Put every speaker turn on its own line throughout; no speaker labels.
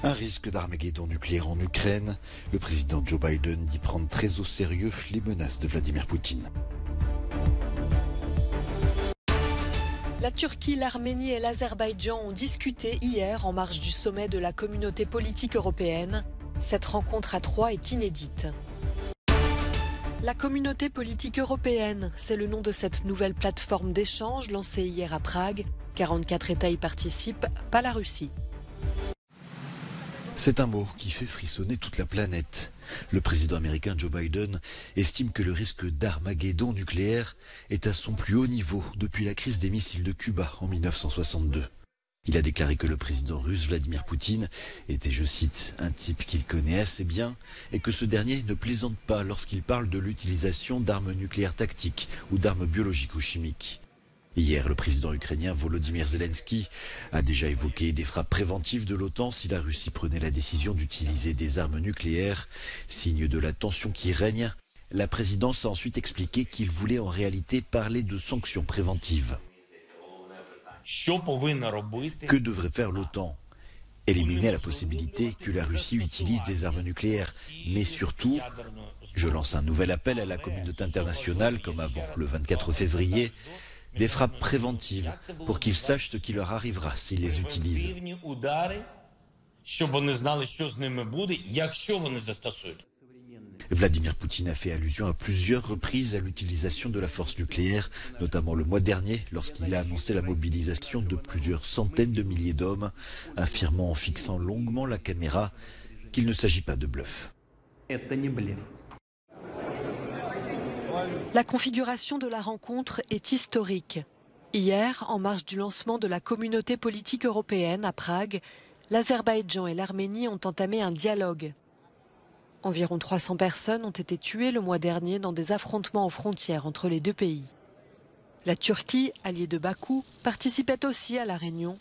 Un risque d'Armageddon nucléaire en Ukraine. Le président Joe Biden dit prendre très au sérieux les menaces de Vladimir Poutine.
La Turquie, l'Arménie et l'Azerbaïdjan ont discuté hier en marge du sommet de la communauté politique européenne. Cette rencontre à trois est inédite. La communauté politique européenne, c'est le nom de cette nouvelle plateforme d'échange lancée hier à Prague. 44 États y participent, pas la Russie.
C'est un mot qui fait frissonner toute la planète. Le président américain Joe Biden estime que le risque d'Armageddon nucléaire est à son plus haut niveau depuis la crise des missiles de Cuba en 1962. Il a déclaré que le président russe Vladimir Poutine était, je cite, un type qu'il connaît assez bien et que ce dernier ne plaisante pas lorsqu'il parle de l'utilisation d'armes nucléaires tactiques ou d'armes biologiques ou chimiques. Hier, le président ukrainien Volodymyr Zelensky a déjà évoqué des frappes préventives de l'OTAN si la Russie prenait la décision d'utiliser des armes nucléaires. Signe de la tension qui règne, la présidence a ensuite expliqué qu'il voulait en réalité parler de sanctions préventives. Que devrait faire l'OTAN ? Éliminer la possibilité que la Russie utilise des armes nucléaires. Mais surtout, je lance un nouvel appel à la communauté internationale, comme avant le 24 février, des frappes préventives pour qu'ils sachent ce qui leur arrivera s'ils les utilisent. Vladimir Poutine a fait allusion à plusieurs reprises à l'utilisation de la force nucléaire, notamment le mois dernier lorsqu'il a annoncé la mobilisation de plusieurs centaines de milliers d'hommes, affirmant en fixant longuement la caméra qu'il ne s'agit pas de bluff.
La configuration de la rencontre est historique. Hier, en marge du lancement de la communauté politique européenne à Prague, l'Azerbaïdjan et l'Arménie ont entamé un dialogue. Environ 300 personnes ont été tuées le mois dernier dans des affrontements aux frontières entre les deux pays. La Turquie, alliée de Bakou, participait aussi à la réunion.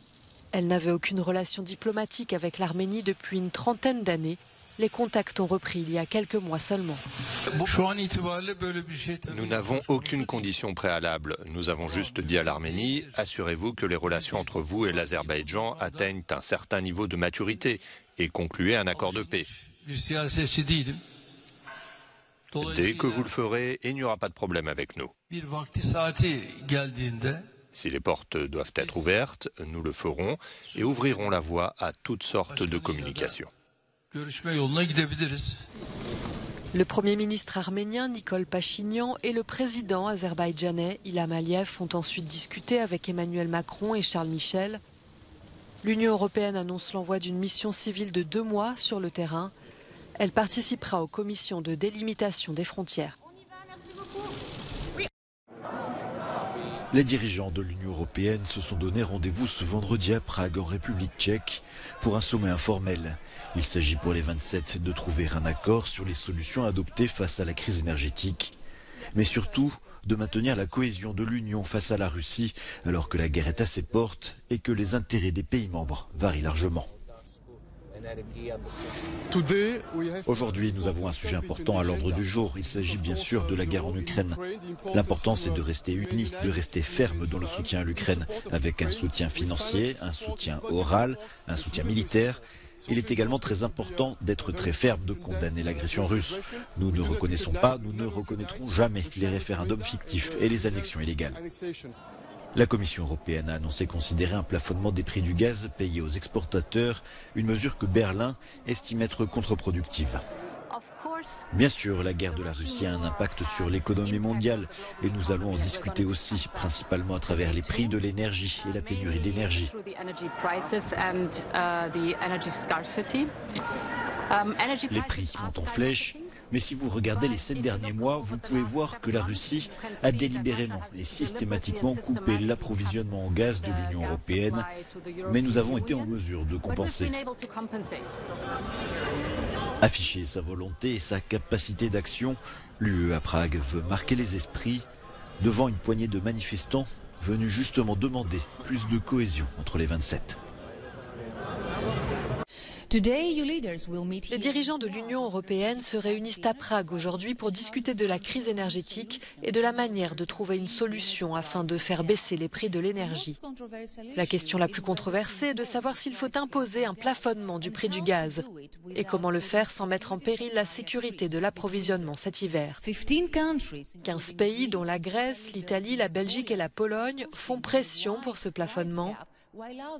Elle n'avait aucune relation diplomatique avec l'Arménie depuis une trentaine d'années. Les contacts ont repris il y a quelques mois seulement.
Nous n'avons aucune condition préalable. Nous avons juste dit à l'Arménie, assurez-vous que les relations entre vous et l'Azerbaïdjan atteignent un certain niveau de maturité et concluez un accord de paix. Dès que vous le ferez, il n'y aura pas de problème avec nous. Si les portes doivent être ouvertes, nous le ferons et ouvrirons la voie à toutes sortes de communications.
Le Premier ministre arménien Nikol Pachinian et le président azerbaïdjanais Ilham Aliyev ont ensuite discuté avec Emmanuel Macron et Charles Michel. L'Union européenne annonce l'envoi d'une mission civile de 2 mois sur le terrain. Elle participera aux commissions de délimitation des frontières.
Les dirigeants de l'Union européenne se sont donné rendez-vous ce vendredi à Prague, en République tchèque, pour un sommet informel. Il s'agit pour les 27 de trouver un accord sur les solutions adoptées face à la crise énergétique, mais surtout de maintenir la cohésion de l'Union face à la Russie, alors que la guerre est à ses portes et que les intérêts des pays membres varient largement. Aujourd'hui, nous avons un sujet important à l'ordre du jour. Il s'agit bien sûr de la guerre en Ukraine. L'important, c'est de rester unis, de rester ferme dans le soutien à l'Ukraine, avec un soutien financier, un soutien oral, un soutien militaire. Il est également très important d'être très ferme, de condamner l'agression russe. Nous ne reconnaissons pas, nous ne reconnaîtrons jamais les référendums fictifs et les annexions illégales. La Commission européenne a annoncé considérer un plafonnement des prix du gaz payé aux exportateurs, une mesure que Berlin estime être contre-productive. Bien sûr, la guerre de la Russie a un impact sur l'économie mondiale et nous allons en discuter aussi, principalement à travers les prix de l'énergie et la pénurie d'énergie. Les prix montent en flèche. Mais si vous regardez les 7 derniers mois, vous pouvez voir que la Russie a délibérément et systématiquement coupé l'approvisionnement en gaz de l'Union européenne, mais nous avons été en mesure de compenser. Afficher sa volonté et sa capacité d'action, l'UE à Prague veut marquer les esprits devant une poignée de manifestants venus justement demander plus de cohésion entre les 27.
Les dirigeants de l'Union européenne se réunissent à Prague aujourd'hui pour discuter de la crise énergétique et de la manière de trouver une solution afin de faire baisser les prix de l'énergie. La question la plus controversée est de savoir s'il faut imposer un plafonnement du prix du gaz et comment le faire sans mettre en péril la sécurité de l'approvisionnement cet hiver. 15 pays, dont la Grèce, l'Italie, la Belgique et la Pologne, font pression pour ce plafonnement,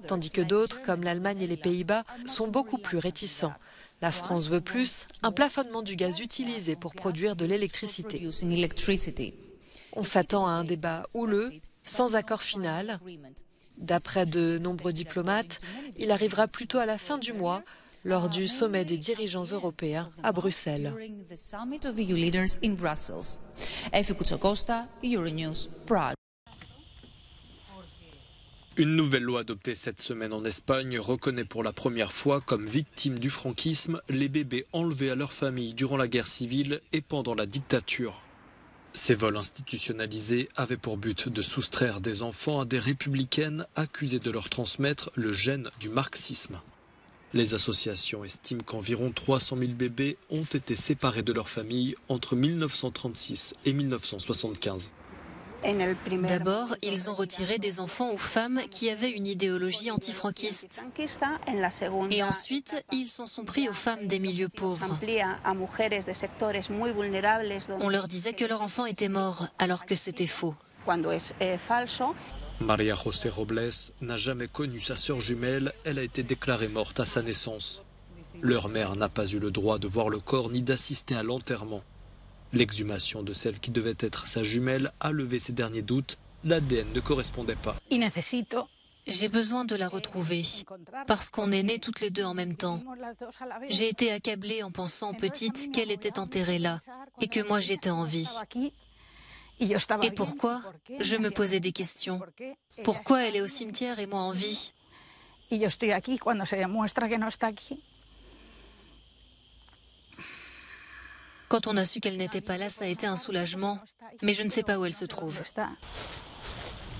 tandis que d'autres, comme l'Allemagne et les Pays-Bas, sont beaucoup plus réticents. La France veut plus, un plafonnement du gaz utilisé pour produire de l'électricité. On s'attend à un débat houleux, sans accord final. D'après de nombreux diplomates, il arrivera plutôt à la fin du mois, lors du sommet des dirigeants européens à Bruxelles.
Une nouvelle loi adoptée cette semaine en Espagne reconnaît pour la première fois comme victimes du franquisme les bébés enlevés à leur famille durant la guerre civile et pendant la dictature. Ces vols institutionnalisés avaient pour but de soustraire des enfants à des républicaines accusées de leur transmettre le gène du marxisme. Les associations estiment qu'environ 300 000 bébés ont été séparés de leur famille entre 1936 et 1975.
D'abord, ils ont retiré des enfants ou femmes qui avaient une idéologie antifranquiste. Et ensuite, ils s'en sont pris aux femmes des milieux pauvres. On leur disait que leur enfant était mort, alors que c'était faux.
Maria José Robles n'a jamais connu sa sœur jumelle, elle a été déclarée morte à sa naissance. Leur mère n'a pas eu le droit de voir le corps ni d'assister à l'enterrement. L'exhumation de celle qui devait être sa jumelle a levé ses derniers doutes. L'ADN ne correspondait pas.
J'ai besoin de la retrouver, parce qu'on est nées toutes les deux en même temps. J'ai été accablée en pensant petite qu'elle était enterrée là, et que moi j'étais en vie. Et pourquoi? Je me posais des questions. Pourquoi elle est au cimetière et moi en vie? Quand on a su qu'elle n'était pas là, ça a été un soulagement. Mais je ne sais pas où elle se trouve.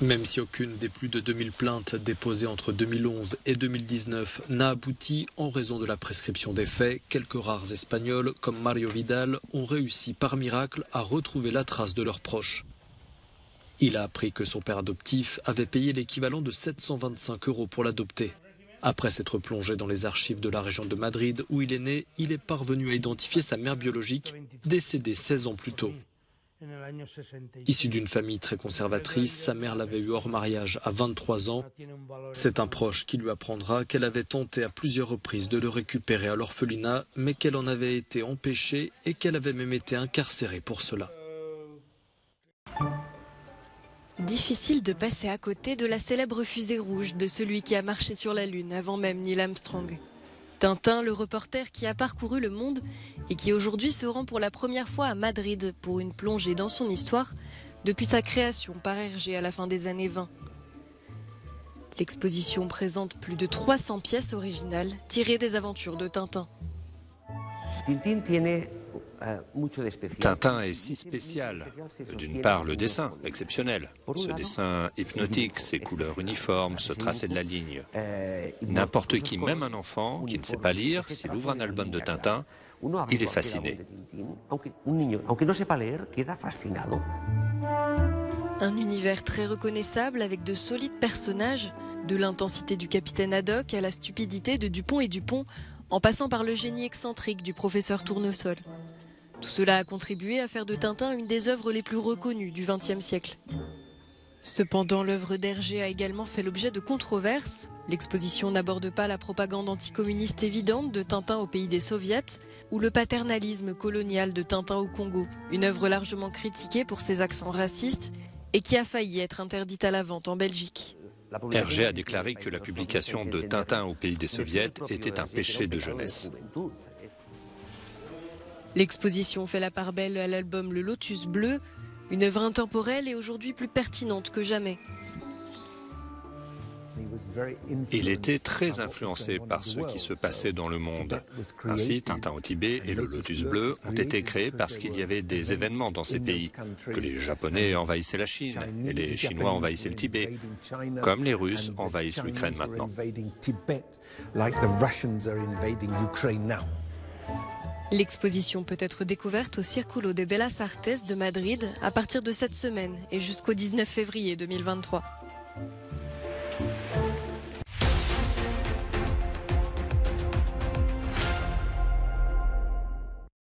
Même si aucune des plus de 2000 plaintes déposées entre 2011 et 2019 n'a abouti en raison de la prescription des faits, quelques rares Espagnols, comme Mario Vidal, ont réussi par miracle à retrouver la trace de leurs proches. Il a appris que son père adoptif avait payé l'équivalent de 725 € pour l'adopter. Après s'être plongé dans les archives de la région de Madrid où il est né, il est parvenu à identifier sa mère biologique, décédée 16 ans plus tôt. Issue d'une famille très conservatrice, sa mère l'avait eu hors mariage à 23 ans. C'est un proche qui lui apprendra qu'elle avait tenté à plusieurs reprises de le récupérer à l'orphelinat, mais qu'elle en avait été empêchée et qu'elle avait même été incarcérée pour cela.
Difficile de passer à côté de la célèbre fusée rouge de celui qui a marché sur la Lune avant même Neil Armstrong. Tintin, le reporter qui a parcouru le monde et qui aujourd'hui se rend pour la première fois à Madrid pour une plongée dans son histoire depuis sa création par Hergé à la fin des années 20. L'exposition présente plus de 300 pièces originales tirées des aventures de Tintin.
Tintin est si spécial. D'une part, le dessin, exceptionnel. Ce dessin hypnotique, ses couleurs uniformes, ce tracé de la ligne. N'importe qui, même un enfant qui ne sait pas lire, s'il ouvre un album de Tintin, il est fasciné.
Un univers très reconnaissable avec de solides personnages, de l'intensité du capitaine Haddock à la stupidité de Dupont et Dupont, en passant par le génie excentrique du professeur Tournesol. Tout cela a contribué à faire de Tintin une des œuvres les plus reconnues du XXe siècle. Cependant, l'œuvre d'Hergé a également fait l'objet de controverses. L'exposition n'aborde pas la propagande anticommuniste évidente de Tintin au pays des soviets ou le paternalisme colonial de Tintin au Congo, une œuvre largement critiquée pour ses accents racistes et qui a failli être interdite à la vente en Belgique.
Hergé a déclaré que la publication de Tintin au pays des soviets était un péché de jeunesse.
L'exposition fait la part belle à l'album Le Lotus Bleu, une œuvre intemporelle et aujourd'hui plus pertinente que jamais.
Il était très influencé par ce qui se passait dans le monde. Ainsi, Tintin au Tibet et le Lotus bleu ont été créés parce qu'il y avait des événements dans ces pays, que les Japonais envahissaient la Chine et les Chinois envahissaient le Tibet, comme les Russes envahissent l'Ukraine maintenant.
L'exposition peut être découverte au Círculo de Bellas Artes de Madrid à partir de cette semaine et jusqu'au 19 février 2023.